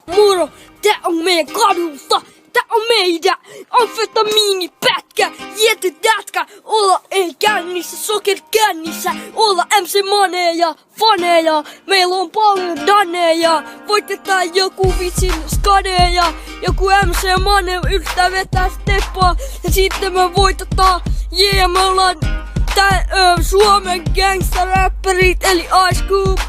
Moro, tää on meidän kadulta. Tää on meidän amfetamiinipätkä. Jety tätkä, olla ei kännissä, soker kännissä. Olla MC Maneja, faneja. Meillä on paljon daneja. Voitetaan joku vitsin skadeja. Joku MC Mane yrittää vetää steppaa. Ja sitten me voitetaan. Yeah, me ollaan Suomen gangsta-räppärit eli Ice Cube.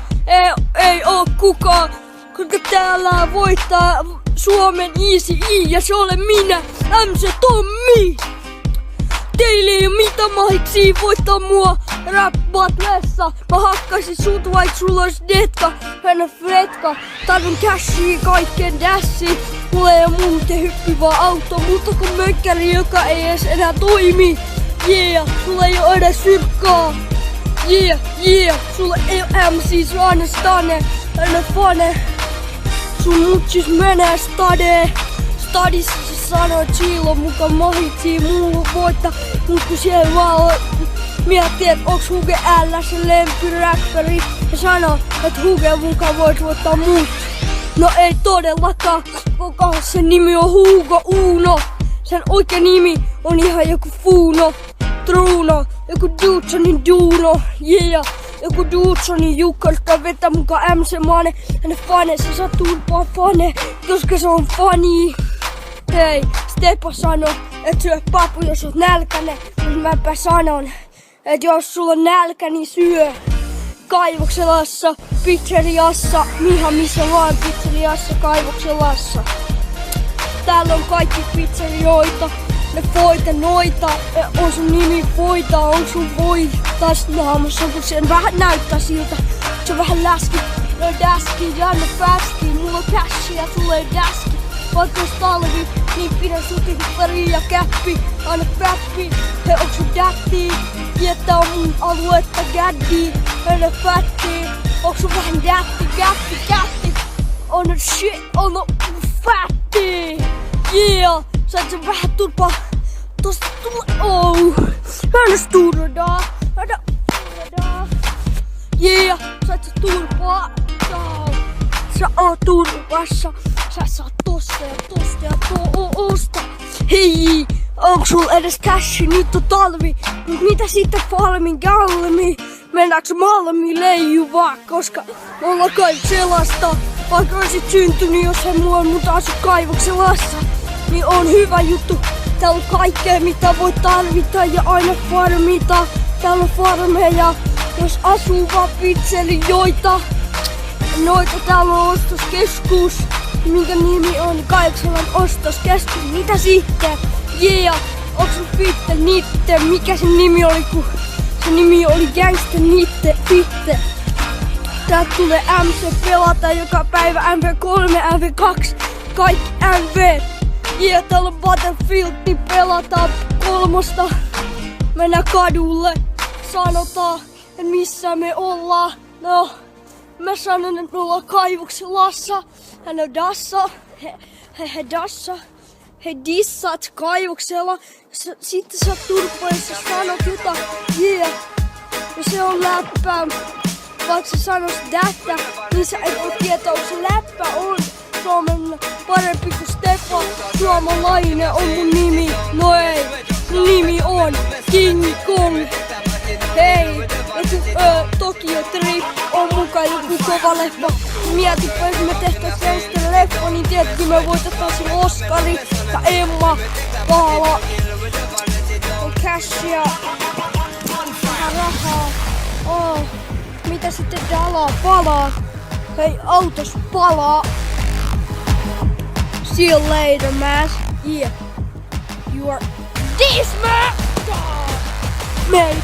Ei oo kukaan. Koska täällä voittaa Suomen Easy E ja se olen minä, MC Tommi. Teille ei oo mitään mahiksi voittaa mua rap battlessa. Mä hakkasin sut vaik sulla ois detka, hän fretka. Tarvin cashia kaikkeen dashia. Mulla ei oo muuten hyppivä auto, mutta kun mökkäri joka ei edes enää toimi. Yeah, sulla ei oo edes syrkkaa. Yeah, sulla ei oo MC, sulla aina stane, aina fane. Sun mutsis menee stadissa se sanoo chill on muka mahitsi muu voittaa. Mut kun siellä vaan miettii et onks Huge L se lempiräppäri. Ja sanoo et Huge muka vois voittaa mut. No ei todellakaan, koska sen nimi on Hugo Uno. Sen oikea nimi on ihan joku Funo, Truno, joku Dudsonin Duno, yeah. Joku Dudsonin Jukka, jotka vetää mukaan MC Mane. Hänen fane, se saa turpaa fane, koska se on funny. Hei, Steppa sano, et syö papu jos oot nälkäne. Mut mäpä sanon, et jos sulla on nälkä, niin syö. Kaivokselassa, pizzeriassa, ihan missä vaan pizzeriassa, kaivokselassa. Täällä on kaikki pizzerioita, ne voita noita. On sun nimi voita, on sun voitas naamassa, kun sen vähän näyttää siltä. Se on vähän läski, no daski, ja anna fäski. Mulla on cashia, sulla ei daski. Vaikka ois talvi, niin pidä sutin pari ja käppi. Anna päppi, he on sun dätti. Jättä on mun aluetta gaddi, anna fätti. Onks sun vähän dätti. On shit, on fätti. Yeah, sait sen vähän turpaa. Tosta tulee, oh. Hän stuurodaa. Yeah, sait sen turpaa. Sä oot turpassa. Sä saat tosta ja tosta. Hei, onks sul edes cashi? Nyt on talvi. Mut mitä sitten Falmin galmi? Mennäänkö Malmi leijuvaa? Koska me ollaan kaivokselasta. Vaikka olisit syntynyt jossain muualla, mutta asut kaivokselassa. Niin on hyvä juttu. Täällä on kaikkea mitä voi tarvita ja aina farmita. Täällä on farmeja, jos asuu vaan pizzerioita. Noita täällä on ostoskeskus, minkä nimi on Kaivokselan ostoskeskus. Mitä sitten? Yeah, onks sun fitte nitte? Mikä sen nimi oli, kun se nimi oli Gangsta Nitte Fitte. Täältä tulee MC pelata joka päivä MV3, MV2, kaikki MV. Yeah, täällä on Battlefield, niin pelataan 3. Mennään kadulle, sanotaan, että missä me ollaan. No, mä sanon, että me ollaan kaivokselassa. Hän on dassa, he dassa. He dissat kaivoksella. Sitten sä turpaa, jos sä sanot jotain. Yeah, ja se on läppää. Vaikka sä sanois tätä, niin sä et voi tietää, onko se läppä on. Suomen parempi kuin Steppa. Suomalainen on mun nimi. No ei, mun nimi on King Kong. Hei, joku Tokyo Trip on mukaan joku kova leffa. Mietipä, jos me tehtäis sen leffa, niin tietenkin me voitettaisiin Oskari ja Emma Paala. On cashia, vähän rahaa. Oh. Mitä sitten dalaa palaa? Hei, autos palaa. See you later, man. Yeah. You are this man. Man.